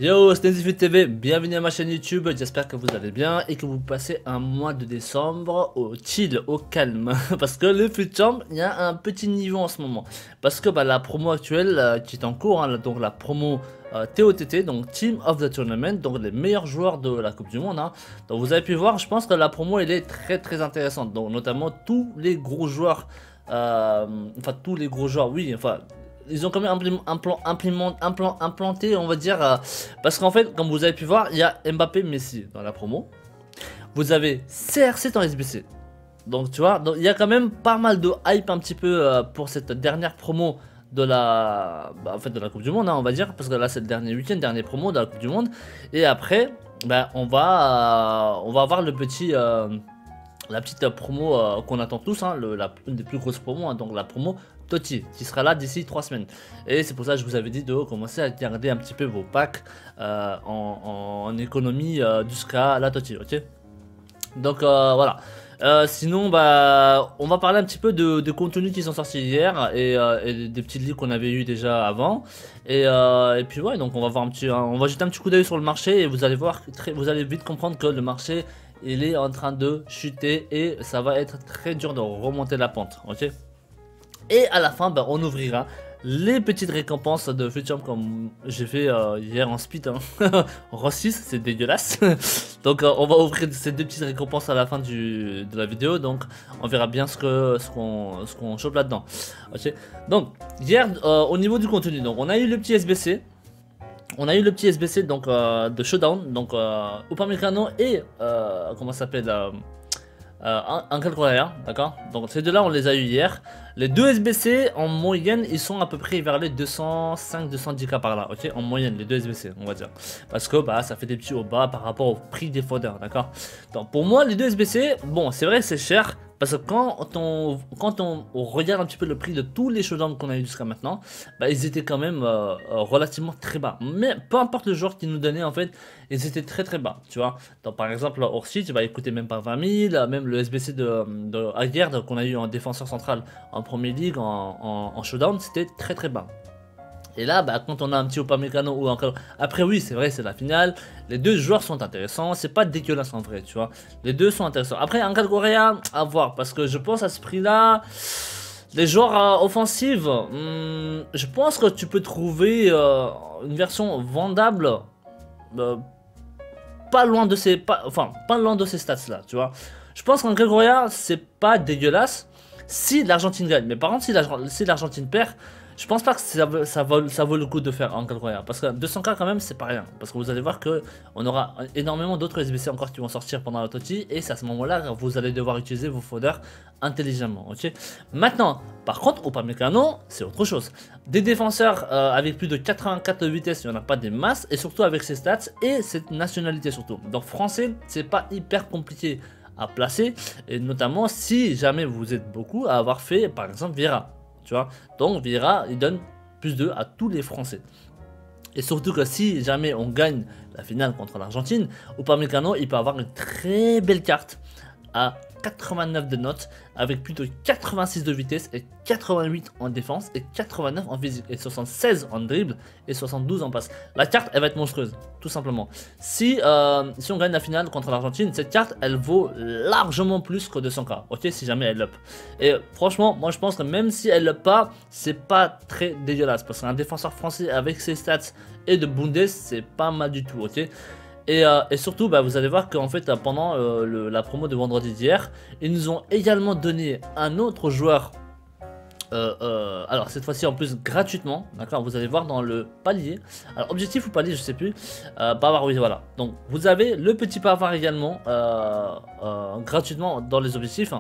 Yo, c'est Nzifit TV, bienvenue à ma chaîne YouTube, j'espère que vous allez bien et que vous passez un mois de décembre au chill, au calme. Parce que le FUT Champ, il y a un petit niveau en ce moment. Parce que la promo actuelle qui est en cours, hein, donc la promo TOTT, donc Team of the Tournament, donc les meilleurs joueurs de la Coupe du Monde. Hein. Donc vous avez pu voir, je pense que la promo elle est très intéressante. Donc notamment tous les gros joueurs, tous les gros joueurs, oui, ils ont quand même implanté, on va dire, parce qu'en fait, comme vous avez pu voir, il y a Mbappé, Messi dans la promo. Vous avez CR7 en SBC. Donc tu vois, il y a quand même pas mal de hype un petit peu pour cette dernière promo de la, de la Coupe du Monde, hein, on va dire, parce que là c'est le dernier week-end, dernier promo de la Coupe du Monde. Et après, on va avoir le petit, la petite promo qu'on attend tous, hein, une des plus grosses promos, hein, donc la promo Totti, qui sera là d'ici 3 semaines. Et c'est pour ça que je vous avais dit de commencer à garder un petit peu vos packs en économie jusqu'à la Totti, ok. Donc voilà. Sinon, on va parler un petit peu de contenus qui sont sortis hier et des petites leaks qu'on avait eu déjà avant. Et puis ouais, donc on va voir on va jeter un petit coup d'œil sur le marché et vous allez voir, vous allez vite comprendre que le marché il est en train de chuter et ça va être très dur de remonter la pente, ok. Et à la fin, on ouvrira les petites récompenses de FUT Champ comme j'ai fait hier en speed, hein. En 6, c'est dégueulasse. Donc on va ouvrir ces deux petites récompenses à la fin de la vidéo. Donc on verra bien ce qu'on chope là-dedans. Ok. Donc hier, au niveau du contenu, donc on a eu le petit SBC. On a eu le petit SBC donc, de Showdown. Donc Upamecano et comment ça s'appelle Angel Correa, d'accord. Donc ces deux là on les a eu hier. Les deux SBC en moyenne ils sont à peu près vers les 205-210k par là, ok. En moyenne les deux SBC on va dire. Parce que ça fait des petits hauts bas par rapport au prix des foders, d'accord. Donc pour moi les deux SBC, bon c'est vrai c'est cher. Parce que quand on regarde un petit peu le prix de tous les showdowns qu'on a eu jusqu'à maintenant, ils étaient quand même relativement très bas. Mais peu importe le joueur qui nous donnait en fait, ils étaient très bas, tu vois. Donc par exemple Orsi, tu vas écouter même pas 20 000, même le SBC de Aguerd qu'on a eu en défenseur central en Premier League, en showdown, c'était très bas. Et là, quand on a un petit Upamecano ou encore... Après, oui, c'est vrai, c'est la finale. Les deux joueurs sont intéressants. C'est pas dégueulasse en vrai, tu vois. Les deux sont intéressants. Après, Angel Correa, à voir. Parce que je pense à ce prix-là... Les joueurs offensifs, je pense que tu peux trouver une version vendable... pas loin de ces... pas loin de ces stats-là, tu vois. Je pense qu'Angel Correa, c'est pas dégueulasse si l'Argentine gagne. Mais par contre, si l'Argentine perd... Je pense pas que ça vaut le coup de faire Angel Correa. Parce que 200k quand même c'est pas rien. Parce que vous allez voir que on aura énormément d'autres SBC encore qui vont sortir pendant la Totti. Et c'est à ce moment là que vous allez devoir utiliser vos foders intelligemment, ok. Maintenant, par contre Upamecano c'est autre chose. Des défenseurs avec plus de 84 de vitesse, il n'y en a pas des masses. Et surtout avec ses stats et cette nationalité surtout. Donc français c'est pas hyper compliqué à placer. Et notamment si jamais vous êtes beaucoup à avoir fait par exemple Vieira. Tu vois, donc Vieira il donne plus 2 à tous les Français. Et surtout que si jamais on gagne la finale contre l'Argentine, Upamecano il peut avoir une très belle carte à 89 de notes avec plus de 86 de vitesse et 88 en défense et 89 en physique et 76 en dribble et 72 en passe. La carte elle va être monstrueuse tout simplement. Si on gagne la finale contre l'Argentine, cette carte elle vaut largement plus que 200k, ok, si jamais elle up. Et franchement moi je pense que même si elle up pas, c'est pas très dégueulasse parce qu'un défenseur français avec ses stats et de Bundes c'est pas mal du tout, ok. Et surtout, vous allez voir qu'en fait, pendant la promo de vendredi d'hier, ils nous ont également donné un autre joueur. Alors cette fois-ci en plus gratuitement, d'accord. Vous allez voir dans le palier. Alors objectif ou palier, je sais plus. Pavard, oui, voilà. Donc vous avez le petit Pavard également gratuitement dans les objectifs.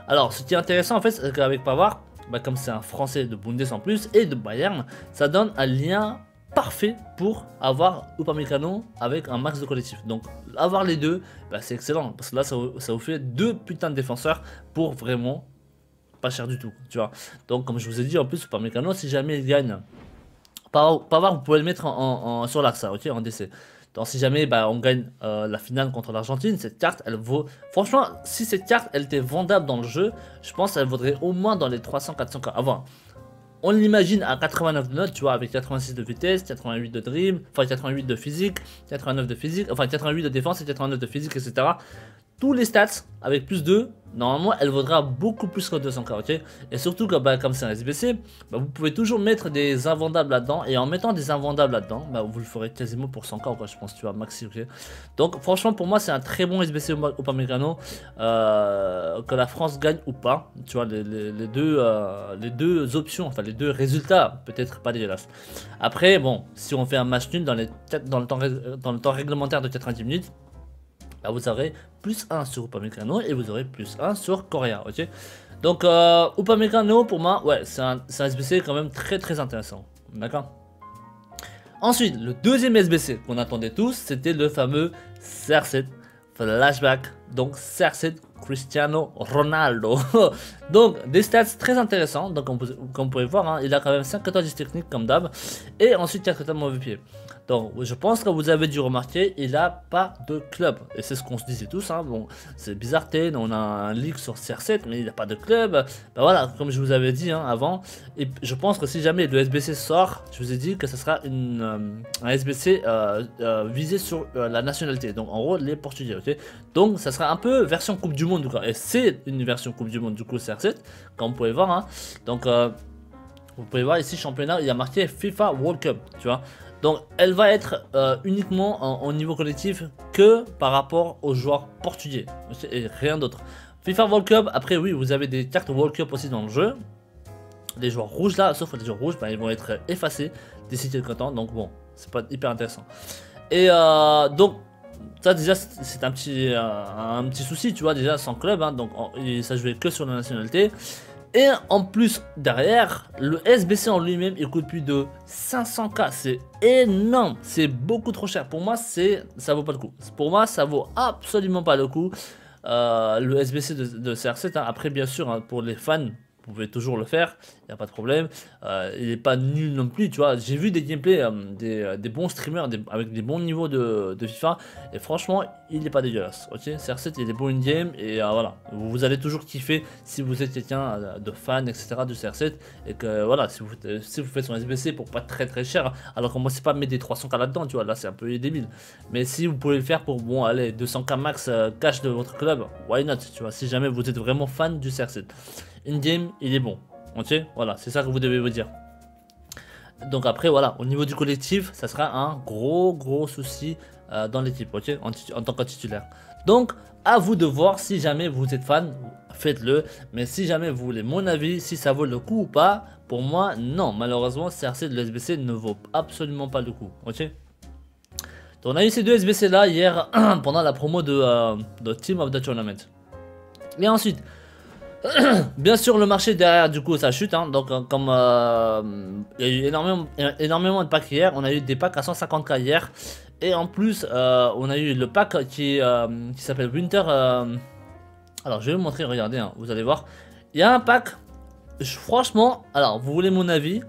Alors ce qui est intéressant en fait, c'est qu'avec Pavard, comme c'est un Français de Bundes en plus et de Bayern, ça donne un lien parfait pour avoir Upamecano avec un max de collectif. Donc avoir les deux, c'est excellent parce que là ça vous fait deux putains de défenseurs pour vraiment pas cher du tout, tu vois. Donc comme je vous ai dit en plus Upamecano si jamais il gagne Pavard, vous pouvez le mettre sur l'axe, ok, en DC. Donc si jamais on gagne la finale contre l'Argentine, cette carte elle vaut... Franchement si cette carte elle était vendable dans le jeu, je pense qu'elle vaudrait au moins dans les 300-400k. Avant on l'imagine à 89 de notes, tu vois, avec 86 de vitesse, 88 de dribble, enfin 88 de physique, 89 de physique, enfin 88 de défense et 89 de physique, etc. Tous les stats avec plus 2, normalement elle vaudra beaucoup plus que 200k, ok. Et surtout que bah, comme c'est un SBC, bah, vous pouvez toujours mettre des invendables là-dedans. Et en mettant des invendables là-dedans, bah, vous le ferez quasiment pour 100k, quoi, je pense, tu vois, maxi, ok. Donc franchement pour moi c'est un très bon SBC Upamecano, que la France gagne ou pas, tu vois, les deux options, enfin les deux résultats, peut-être pas dégueulasses. Après bon, si on fait un match nul dans le temps réglementaire de 90 minutes, là, vous aurez plus 1 sur Upamecano et vous aurez plus 1 sur Correa, ok. Donc Upamecano pour moi, ouais, c'est un SBC quand même très intéressant, d'accord. Ensuite, le deuxième SBC qu'on attendait tous, c'était le fameux CR7 Flashback, donc CR7 Cristiano Ronaldo. Donc des stats très intéressants, donc comme vous pouvez voir, hein, il a quand même 5,14 techniques comme d'hab, et ensuite 4,14 mauvais pied. Donc je pense que vous avez dû remarquer, il n'a pas de club, et c'est ce qu'on se disait tous, hein. Bon, c'est bizarre, on a un leak sur CR7, mais il n'a pas de club. Ben voilà, comme je vous avais dit hein, avant, et je pense que si jamais le SBC sort, je vous ai dit que ce sera un SBC visé sur la nationalité, donc en gros les Portugais, ok. Donc ça sera un peu version Coupe du Monde, quoi. Et c'est une version Coupe du Monde du coup CR7, comme vous pouvez voir, hein. Donc vous pouvez voir ici championnat, il y a marqué FIFA World Cup, tu vois. Donc elle va être uniquement au niveau collectif que par rapport aux joueurs portugais et rien d'autre. FIFA World Cup, après oui vous avez des cartes World Cup aussi dans le jeu. Les joueurs rouges là, sauf les joueurs rouges, bah, ils vont être effacés d'ici quelques temps, donc bon, c'est pas hyper intéressant. Et donc ça déjà c'est un petit souci, tu vois, déjà sans club, hein, donc ça jouait que sur la nationalité. Et en plus derrière, le SBC en lui-même il coûte plus de 500k, c'est énorme, c'est beaucoup trop cher. Pour moi ça vaut pas le coup. Pour moi ça vaut absolument pas le coup. Le SBC de CR7, hein. Après bien sûr hein, pour les fans, vous pouvez toujours le faire, il n'y a pas de problème. Il n'est pas nul non plus, tu vois. J'ai vu des gameplays, des bons streamers avec des bons niveaux de FIFA. Et franchement, il n'est pas dégueulasse. Ok, CR7, il est beau in-game. Et voilà, vous allez toujours kiffer si vous êtes quelqu'un de fan, etc. de CR7. Et que voilà, si vous faites son SBC pour pas très cher. Alors commencez pas à mettre des 300k là-dedans, tu vois. Là, c'est un peu débile. Mais si vous pouvez le faire pour, bon, allez, 200k max cash de votre club, why not, tu vois. Si jamais vous êtes vraiment fan du CR7. In-game, il est bon. Ok, voilà, c'est ça que vous devez vous dire. Donc après, voilà, au niveau du collectif, ça sera un gros souci dans l'équipe, ok, en tant que titulaire. Donc, à vous de voir si jamais vous êtes fan, faites-le. Mais si jamais vous voulez mon avis, si ça vaut le coup ou pas, pour moi, non. Malheureusement, CR7 de l'SBC ne vaut absolument pas le coup, ok. Donc on a eu ces deux SBC là hier pendant la promo de Team of the Tournament. Et ensuite, bien sûr le marché derrière du coup ça chute, hein. Donc comme il y a eu énormément de packs hier, on a eu des packs à 150k hier. Et en plus on a eu le pack qui s'appelle Winter, alors je vais vous montrer, regardez hein, vous allez voir. Il y a un pack, franchement, alors vous voulez mon avis,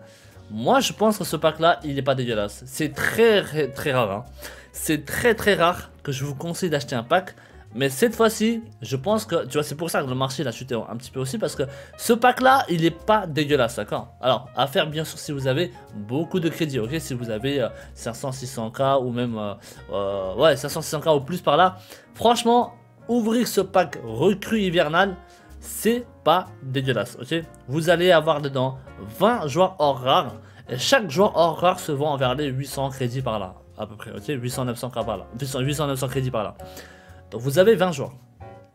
moi je pense que ce pack là il n'est pas dégueulasse. C'est très rare, hein. C'est très rare que je vous conseille d'acheter un pack. Mais cette fois-ci, je pense que, tu vois, c'est pour ça que le marché l'a chuté un petit peu aussi, parce que ce pack-là, il n'est pas dégueulasse, d'accord. Alors, à faire bien sûr si vous avez beaucoup de crédit, ok. Si vous avez 500-600k ou même, ouais, 500-600k ou plus par là, franchement, ouvrir ce pack recrue hivernal, c'est pas dégueulasse, ok. Vous allez avoir dedans 20 joueurs hors rare, et chaque joueur hors rare se vend vers les 800 crédits par là, à peu près, ok. 800-900k par là, 800-900 crédits par là. Donc vous avez 20 joueurs.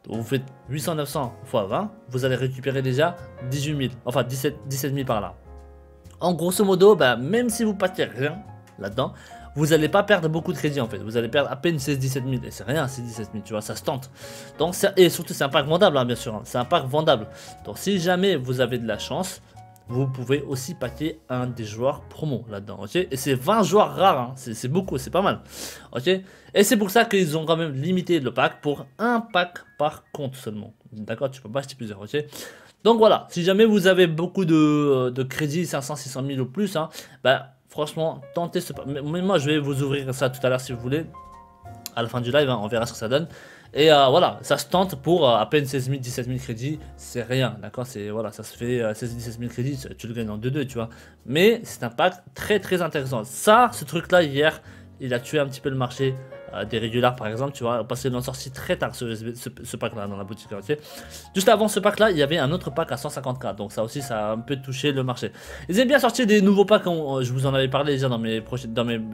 Donc vous faites 800-900 x 20, vous allez récupérer déjà 18 000, enfin 17 000 par là. En grosso modo, bah, même si vous partez rien là-dedans, vous n'allez pas perdre beaucoup de crédit en fait. Vous allez perdre à peine 16-17 000. Et c'est rien, c'est 17 000, tu vois, ça se tente. Donc, et surtout, c'est un pack vendable, hein, bien sûr. Hein. C'est un pack vendable. Donc si jamais vous avez de la chance, vous pouvez aussi packer un des joueurs promo là-dedans, ok. Et c'est 20 joueurs rares, hein. C'est beaucoup, c'est pas mal, ok. Et c'est pour ça qu'ils ont quand même limité le pack pour un pack par compte seulement, d'accord. Tu peux pas acheter plusieurs, ok. Donc voilà, si jamais vous avez beaucoup de crédit, 500-600 000 ou plus, hein, bah franchement, tentez ce pack. Mais moi, je vais vous ouvrir ça tout à l'heure si vous voulez. À la fin du live, hein, on verra ce que ça donne. Et voilà, ça se tente pour à peine 16 000, 17 000 crédits, c'est rien, d'accord? C'est voilà, ça se fait 16 17 000 crédits, tu le gagnes en 2-2, tu vois. Mais c'est un pack très très intéressant. Ça, ce truc-là, hier, il a tué un petit peu le marché des régulars, par exemple, tu vois, parce qu'ils l'ont sorti très tard ce pack-là dans la boutique, ok. Juste avant ce pack-là, il y avait un autre pack à 150K, donc ça aussi, ça a un peu touché le marché. Ils aiment bien sortir des nouveaux packs, je vous en avais parlé déjà dans mes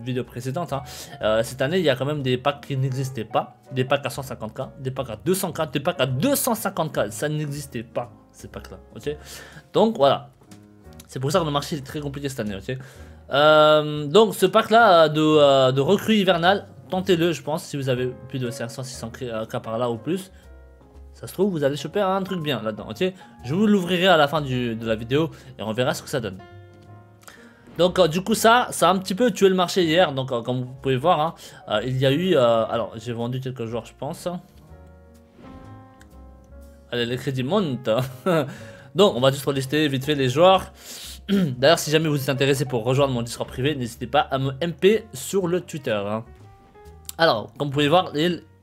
vidéos précédentes, hein. Cette année, il y a quand même des packs qui n'existaient pas, des packs à 150K, des packs à 200K, des packs à 250K, ça n'existait pas, ces packs-là, ok. Donc voilà, c'est pour ça que le marché est très compliqué cette année, ok. Donc ce pack-là de recrue hivernale, tentez-le, je pense, si vous avez plus de 500-600K par là ou plus. Ça se trouve, vous allez choper un truc bien là-dedans, ok. Je vous l'ouvrirai à la fin de la vidéo et on verra ce que ça donne. Donc du coup ça a un petit peu tué le marché hier. Donc comme vous pouvez voir, hein, il y a eu... alors j'ai vendu quelques joueurs, je pense. Allez, les crédits montent. Donc on va juste relister vite fait les joueurs. D'ailleurs, si jamais vous êtes intéressé pour rejoindre mon Discord privé, n'hésitez pas à me MP sur le Twitter, hein. Alors, comme vous pouvez voir,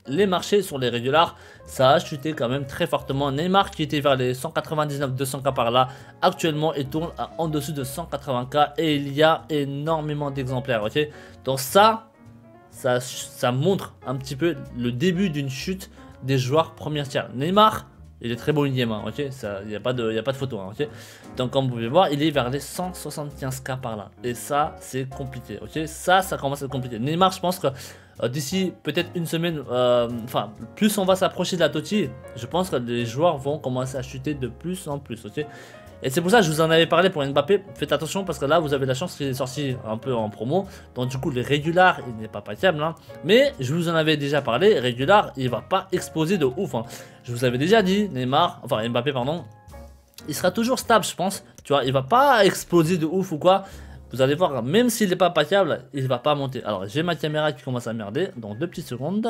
les marchés sur les régulars, ça a chuté quand même très fortement. Neymar qui était vers les 199-200K par là, actuellement il tourne en dessous de 180K et il y a énormément d'exemplaires, ok. Donc ça montre un petit peu le début d'une chute des joueurs première tiers. Neymar, il est très beau in-game, hein, ok, il n'y a pas de photo, hein, ok. Donc comme vous pouvez voir, il est vers les 175K par là. Et ça, c'est compliqué, ok. Ça commence à être compliqué. Neymar, je pense que d'ici peut-être une semaine, enfin, plus on va s'approcher de la Totti, je pense que les joueurs vont commencer à chuter de plus en plus, ok. Et c'est pour ça que je vous en avais parlé pour Mbappé. Faites attention parce que là, vous avez la chance qu'il est sorti un peu en promo. Donc du coup, les régulars, il n'est pas patiable, hein. Mais je vous en avais déjà parlé, régular, il va pas exploser de ouf, hein. Je vous avais déjà dit, Neymar, enfin Mbappé, pardon, il sera toujours stable, je pense. Tu vois, il va pas exploser de ouf ou quoi. Vous allez voir, même s'il n'est pas patiable, il va pas monter. Alors, j'ai ma caméra qui commence à merder. Donc, 2 petites secondes.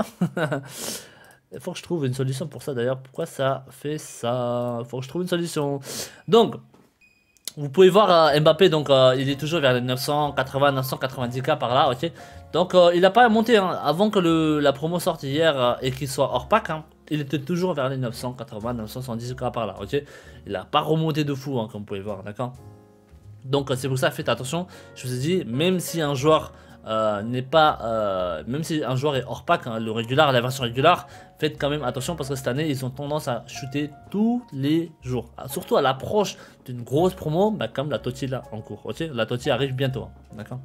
Il faut que je trouve une solution pour ça d'ailleurs. Pourquoi ça fait ça? Il faut que je trouve une solution. Donc, vous pouvez voir Mbappé, donc il est toujours vers les 980-990K par là, ok. Donc, il n'a pas monté, hein. Avant que la promo sorte hier et qu'il soit hors pack, hein, il était toujours vers les 980-970K par là, ok. Il n'a pas remonté de fou, hein, comme vous pouvez voir, d'accord. Donc c'est pour ça, faites attention. Je vous ai dit, même si un joueur n'est pas, même si un joueur est hors pack, hein, le régular, la version régular, faites quand même attention parce que cette année ils ont tendance à shooter tous les jours, surtout à l'approche d'une grosse promo, bah, comme la Totti là en cours, ok. La Totti arrive bientôt, hein, d'accord.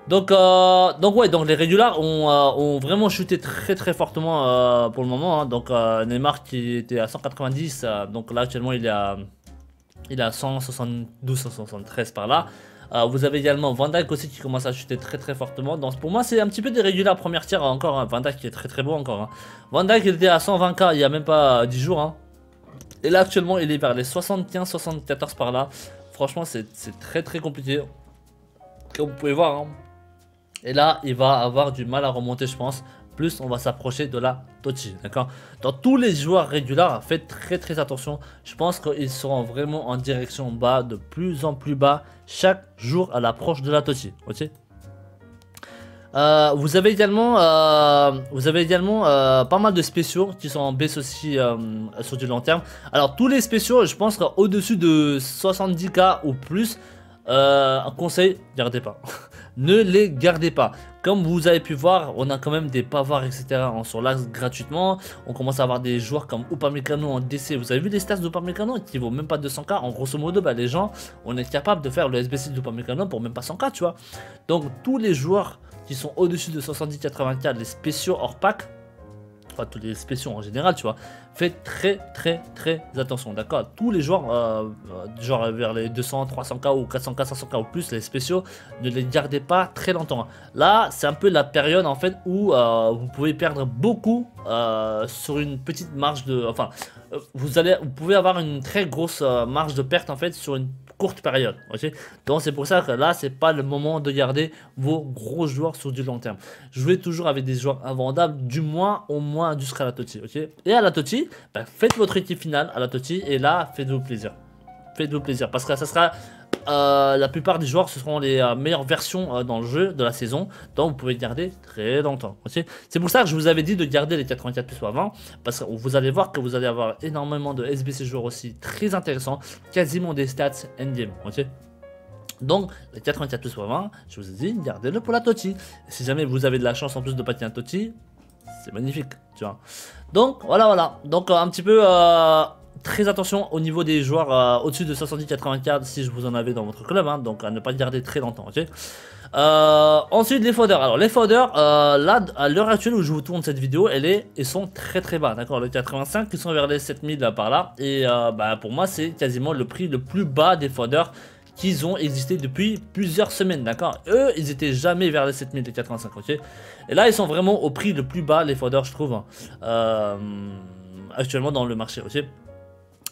Donc ouais, donc les régulars ont vraiment chuté très fortement pour le moment, hein. Donc Neymar qui était à 190, donc là actuellement il est à 172-173 par là. Vous avez également Van Dijk aussi qui commence à chuter très fortement. Donc pour moi c'est un petit peu des régulars première tiers encore, hein. Van Dijk qui est très beau encore, hein. Van Dijk il était à 120K il y a même pas 10 jours, hein. Et là actuellement il est vers les 75-74 par là. Franchement c'est très compliqué, comme vous pouvez voir, hein. Et là il va avoir du mal à remonter, je pense. Plus on va s'approcher de la Totti, d'accord. Dans tous les joueurs régulars, faites très attention. Je pense qu'ils seront vraiment en direction bas, de plus en plus bas, chaque jour à l'approche de la Totti, ok. Vous avez également pas mal de spéciaux qui sont en baisse aussi sur du long terme. Alors tous les spéciaux, je pense qu'au-dessus de 70K ou plus, un conseil, gardez pas. Ne les gardez pas. Comme vous avez pu voir, on a quand même des pavoirs, etc. sur l'axe gratuitement. On commence à avoir des joueurs comme Upamecano en DC. Vous avez vu les stats d'Upamecano qui vaut même pas 200K. En grosso modo, bah, les gens, on est capable de faire le SBC d'Upamecano pour même pas 100K, tu vois. Donc tous les joueurs qui sont au-dessus de 70-80K, les spéciaux hors pack, enfin tous les spéciaux en général, tu vois, faites très attention, d'accord. Tous les joueurs genre vers les 200, 300K ou 400K, 500K ou plus, les spéciaux, ne les gardez pas très longtemps. Là c'est un peu la période en fait où vous pouvez perdre beaucoup sur une petite marge de, enfin vous pouvez avoir une très grosse marge de perte en fait sur une courte période, ok. Donc c'est pour ça que là c'est pas le moment de garder vos gros joueurs sur du long terme. Jouez toujours avec des joueurs invendables, du moins au moins jusqu'à la Totti, ok. Et à la Totti, bah, faites votre équipe finale à la Totti et là faites-vous plaisir. Faites-vous plaisir parce que ça sera la plupart des joueurs, ce seront les meilleures versions dans le jeu de la saison, donc vous pouvez garder très longtemps. Okay, c'est pour ça que je vous avais dit de garder les 84 plus avant, parce que vous allez voir que vous allez avoir énormément de SBC joueurs aussi très intéressants, quasiment des stats endgame. Ok, donc, les 84 plus 20, je vous ai dit, gardez-le pour la Toti. Si jamais vous avez de la chance en plus de patiner un Toti, c'est magnifique, tu vois. Donc, voilà. Donc, un petit peu, très attention au niveau des joueurs au-dessus de 70-84 si je vous en avais dans votre club, hein, donc à ne pas garder très longtemps, ok. Ensuite, les foders. Alors, les foders, là, à l'heure actuelle où je vous tourne cette vidéo, ils sont très bas, d'accord. Le 85, ils sont vers les 7000 là, par là. Et bah, pour moi, c'est quasiment le prix le plus bas des foders qu'ils ont existé depuis plusieurs semaines, d'accord. Eux, ils étaient jamais vers les 7000 et 85, ok. Et là, ils sont vraiment au prix le plus bas, les foders, je trouve, actuellement dans le marché, ok.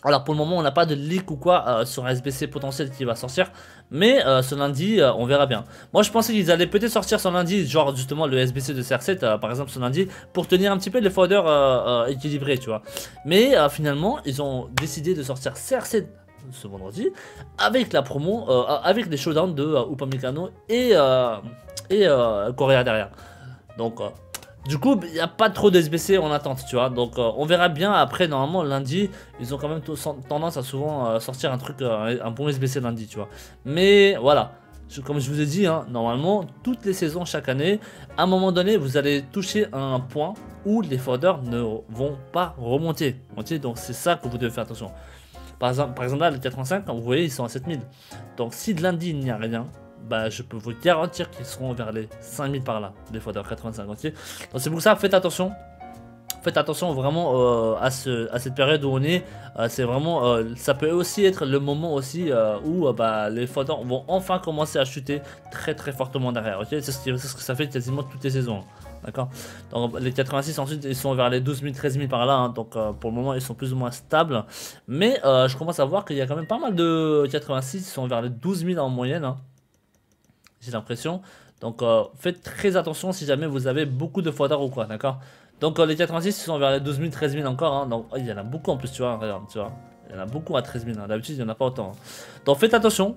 Alors pour le moment on n'a pas de leak ou quoi sur un SBC potentiel qui va sortir. Mais ce lundi on verra bien. Moi je pensais qu'ils allaient peut-être sortir ce lundi, genre justement le SBC de CR7 par exemple ce lundi, pour tenir un petit peu les foders équilibrés, tu vois. Mais finalement ils ont décidé de sortir CR7 ce vendredi avec la promo, avec les showdowns de Upamecano et Correa derrière. Donc du coup, il n'y a pas trop de SBC en attente, tu vois. Donc, on verra bien. Après, normalement, lundi, ils ont quand même tendance à souvent sortir un truc, un bon SBC lundi, tu vois. Mais voilà, comme je vous ai dit, hein, normalement, toutes les saisons, chaque année, à un moment donné, vous allez toucher un point où les foders ne vont pas remonter. Okay, donc, c'est ça que vous devez faire attention. Par exemple là, les 85, vous voyez, ils sont à 7000. Donc, si de lundi, il n'y a rien, bah je peux vous garantir qu'ils seront vers les 5000 par là, des foders 85, ok. Donc c'est pour ça, faites attention vraiment à cette période où on est. C'est vraiment, ça peut aussi être le moment aussi où bah, les foders vont enfin commencer à chuter très fortement derrière, ok. C'est ce que ça fait quasiment toutes les saisons. D'accord. Donc les 86 ensuite ils sont vers les 12 000, 13 000 par là, hein, donc pour le moment ils sont plus ou moins stables. Mais je commence à voir qu'il y a quand même pas mal de 86, ils sont vers les 12 000 en moyenne, hein. J'ai l'impression. Donc faites très attention si jamais vous avez beaucoup de foders ou quoi, d'accord. Donc les 86 ils sont vers les 12 000, 13 000 encore, hein. Donc il y en a beaucoup en plus, tu vois, regarde, tu vois. Il y en a beaucoup à 13 000, hein. D'habitude il n'y en a pas autant, hein. Donc faites attention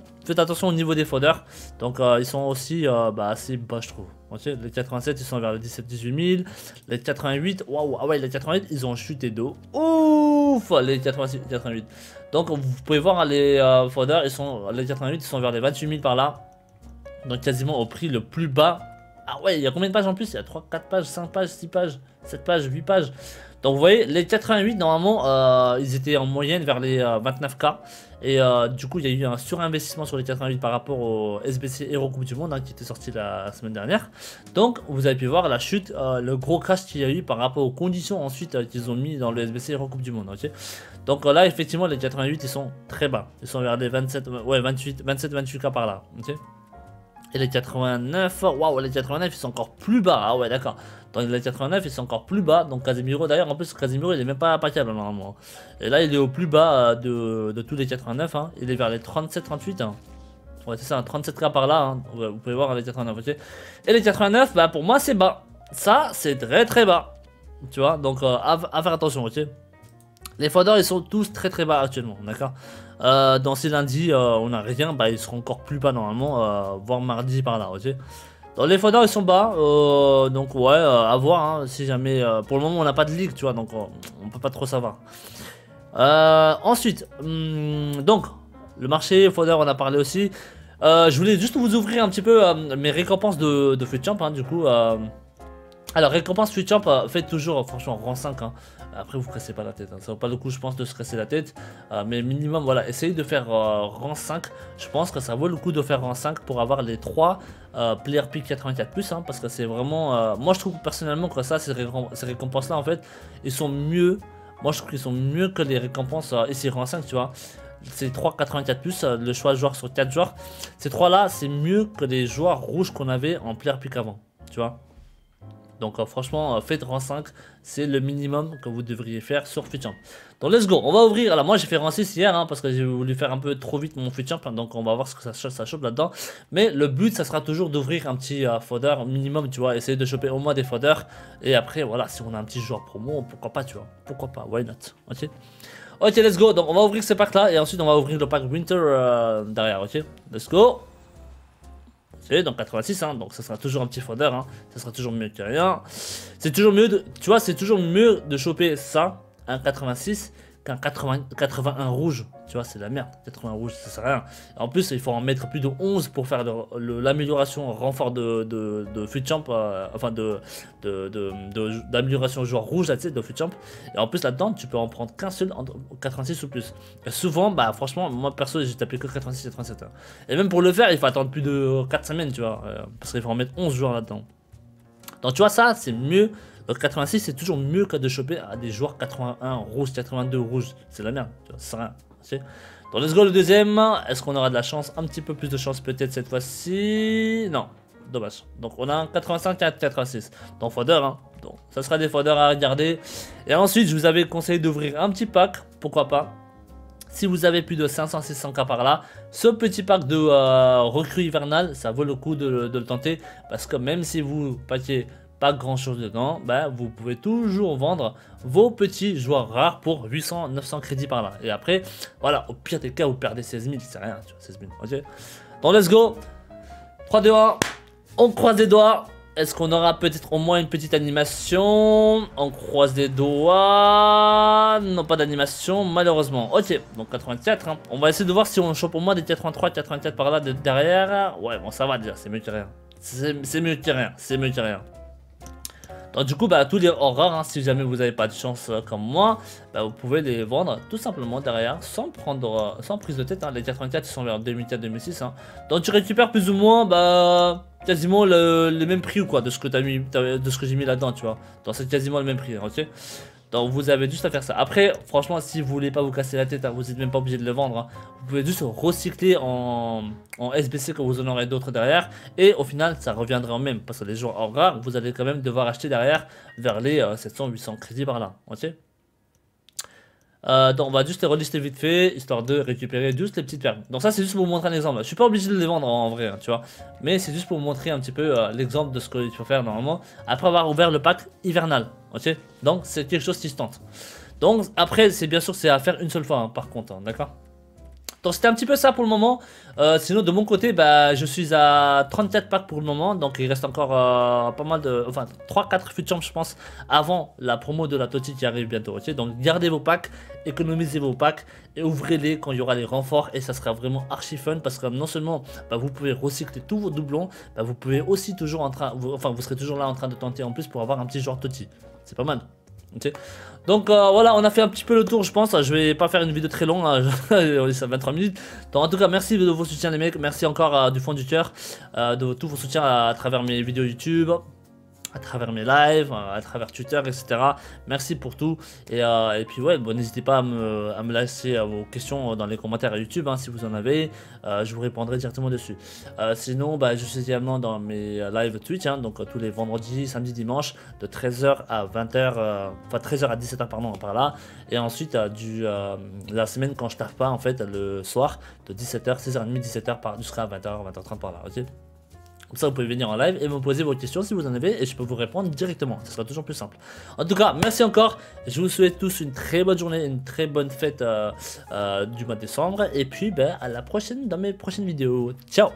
au niveau des foders. Donc ils sont aussi bah, assez bas, je trouve. Okay, les 87 ils sont vers les 17-18 000. Les 88, waouh, ah ouais, les 88 ils ont chuté d'eau. Ouf, les 86, 88. Donc vous pouvez voir les foders, les 88 ils sont vers les 28 000 par là. Donc quasiment au prix le plus bas. Ah ouais, il y a combien de pages en plus? Il y a 3, 4 pages, 5 pages, 6 pages, 7 pages, 8 pages. Donc vous voyez, les 88 normalement, ils étaient en moyenne vers les 29K. Et du coup, il y a eu un surinvestissement sur les 88 par rapport au SBC Hero Coupe du Monde, hein, qui était sorti la semaine dernière. Donc vous avez pu voir la chute, le gros crash qu'il y a eu par rapport aux conditions ensuite qu'ils ont mis dans le SBC Hero Coupe du Monde. Ok. Donc là, effectivement, les 88 ils sont très bas. Ils sont vers les 27, ouais, 27-28K par là. Ok. Et les 89, waouh, les 89 ils sont encore plus bas. Ah ouais, d'accord. Donc les 89 ils sont encore plus bas. Donc Casemiro, d'ailleurs, en plus, Casemiro il est même pas impeccable normalement. Et là, il est au plus bas de tous les 89. Hein. Il est vers les 37-38. Hein. Ouais, c'est ça, 37K par là. Hein. Ouais, vous pouvez voir les 89. Okay. Et les 89, bah pour moi, c'est bas. Ça, c'est très bas. Tu vois, donc à faire attention, ok. Les foders ils sont tous très bas actuellement, d'accord. Dans ces lundis on n'a rien, bah ils seront encore plus bas normalement, voire mardi par là, ok. Donc les foders ils sont bas, donc ouais, à voir, hein, si jamais, pour le moment on n'a pas de ligue, tu vois, donc on peut pas trop savoir. Ensuite, donc le marché fodder on a parlé aussi. Je voulais juste vous ouvrir un petit peu mes récompenses de FUTChamp, hein, du coup. Alors récompense FUTChamp, faites toujours franchement rang 5, hein. Après vous cassez pas la tête, hein. Ça vaut pas le coup je pense de se casser la tête, mais minimum voilà, essayez de faire rang 5, je pense que ça vaut le coup de faire rang 5 pour avoir les 3 player pick 84+, hein, parce que c'est vraiment, moi je trouve personnellement que ça, ces récompenses là en fait, ils sont mieux, moi je trouve qu'ils sont mieux que les récompenses ici rang 5, tu vois. Ces 3 84+, le choix de joueur sur 4 joueurs, ces 3 là c'est mieux que les joueurs rouges qu'on avait en player pick avant, tu vois. Donc franchement, faites rang 5, c'est le minimum que vous devriez faire sur FUTChamp. Donc let's go, on va ouvrir. Alors moi j'ai fait rang 6 hier, hein, parce que j'ai voulu faire un peu trop vite mon FUTChamp, hein, donc on va voir ce que ça chope là-dedans. Mais le but, ça sera toujours d'ouvrir un petit fodder minimum, tu vois, essayer de choper au moins des fodders. Et après, voilà, si on a un petit joueur promo, pourquoi pas, tu vois, pourquoi pas, why not, ok. Ok, let's go. Donc on va ouvrir ces packs là et ensuite on va ouvrir le pack Winter derrière. Ok, let's go. C'est donc 86, hein, donc ça sera toujours un petit fodder, hein. Ça sera toujours mieux que rien. C'est toujours mieux de, tu vois, c'est toujours mieux de choper ça, un 86, qu'un 81 rouge. Tu vois, c'est de la merde. 80 rouge, ça sert à rien. En plus, il faut en mettre plus de 11 pour faire l'amélioration renfort de Fut Champ, enfin d'amélioration joueur rouge, là, tu sais, de Fut Champ. Et en plus, là-dedans, tu peux en prendre qu'un seul en 86 ou plus. Et souvent, bah, franchement, moi perso, j'ai tapé que 86 et 37. Hein. Et même pour le faire, il faut attendre plus de 4 semaines, tu vois. Parce qu'il faut en mettre 11 joueurs là-dedans. Donc, tu vois, ça, c'est mieux. Donc 86 c'est toujours mieux que de choper à des joueurs 81 rouge, 82 rouge. C'est la merde, tu vois, ça sert à rien. Donc let's go le deuxième. Est-ce qu'on aura de la chance? Un petit peu plus de chance peut-être cette fois-ci. Non, dommage. Donc on a un 85 et un 86. Donc fodder, hein. Donc ça sera des fodders à regarder. Et ensuite je vous avais conseillé d'ouvrir un petit pack. Pourquoi pas? Si vous avez plus de 500-600k par là, ce petit pack de recrue hivernale, ça vaut le coup de le tenter. Parce que même si vous paquez pas grand chose dedans, bah, vous pouvez toujours vendre vos petits joueurs rares pour 800-900 crédits par là. Et après, voilà, au pire des cas, vous perdez 16 000, c'est rien, tu vois, 16 000, ok. Donc let's go, 3, 2, 1, on croise les doigts. Est-ce qu'on aura peut-être au moins une petite animation? On croise les doigts. Non, pas d'animation, malheureusement. Ok, donc 84. Hein. On va essayer de voir si on chope au moins des 83, 84 par là derrière. Ouais, bon, ça va déjà, c'est mieux que rien. C'est mieux que rien, c'est mieux que rien. Donc du coup, bah, tous les rares, hein, si jamais vous n'avez pas de chance comme moi, bah, vous pouvez les vendre tout simplement derrière, sans prise de tête. Hein. Les 84 ils sont vers 2004-2006. Hein. Donc tu récupères plus ou moins bah, quasiment le même prix ou quoi de ce que j'ai mis là-dedans, tu vois. Donc c'est quasiment le même prix, ok. Donc vous avez juste à faire ça. Après, franchement, si vous voulez pas vous casser la tête, hein, vous n'êtes même pas obligé de le vendre. Hein. Vous pouvez juste recycler en SBC quand vous en aurez d'autres derrière. Et au final, ça reviendra en même. Parce que les joueurs en rare, vous allez quand même devoir acheter derrière vers les 700-800 crédits par là. Ok. Donc on va juste les relister vite fait, histoire de récupérer juste les petites perles. Donc ça c'est juste pour vous montrer un exemple. Je suis pas obligé de les vendre en vrai, hein, tu vois. Mais c'est juste pour vous montrer un petit peu l'exemple de ce qu'il faut faire normalement. Après avoir ouvert le pack hivernal, ok. Donc c'est quelque chose qui se tente. Donc après c'est bien sûr c'est à faire une seule fois, hein, par contre, hein, d'accord. Donc c'était un petit peu ça pour le moment. Sinon de mon côté bah, je suis à 34 packs pour le moment. Donc il reste encore pas mal de... Enfin 3-4 Fut Champ je pense avant la promo de la Toti qui arrive bientôt. Okay, donc gardez vos packs, économisez vos packs et ouvrez-les quand il y aura les renforts. Et ça sera vraiment archi fun parce que non seulement bah, vous pouvez recycler tous vos doublons, bah, vous pouvez aussi toujours vous serez toujours là en train de tenter en plus pour avoir un petit joueur Toti. C'est pas mal. Okay. Donc voilà, on a fait un petit peu le tour je pense. Je vais pas faire une vidéo très longue, hein. On est à 23 minutes. Donc en tout cas merci de vos soutiens les mecs. Merci encore du fond du cœur de tous vos soutiens à travers mes vidéos YouTube, à travers mes lives, à travers Twitter, etc. Merci pour tout. Et puis ouais, bon, n'hésitez pas à me laisser vos questions dans les commentaires à YouTube, hein, si vous en avez. Je vous répondrai directement dessus. Sinon, bah, je suis également dans mes lives Twitch, hein, donc tous les vendredis, samedi, dimanche, de 13h à 20h, enfin 13h à 17h, pardon, par là. Et ensuite, la semaine quand je taffe pas, en fait, le soir, de 17h, 16h30, 17h, jusqu'à 20h, 20h30 par là, ok. Comme ça, vous pouvez venir en live et me poser vos questions si vous en avez et je peux vous répondre directement. Ce sera toujours plus simple. En tout cas, merci encore. Je vous souhaite tous une très bonne journée, une très bonne fête du mois de décembre. Et puis, ben, à la prochaine dans mes prochaines vidéos. Ciao!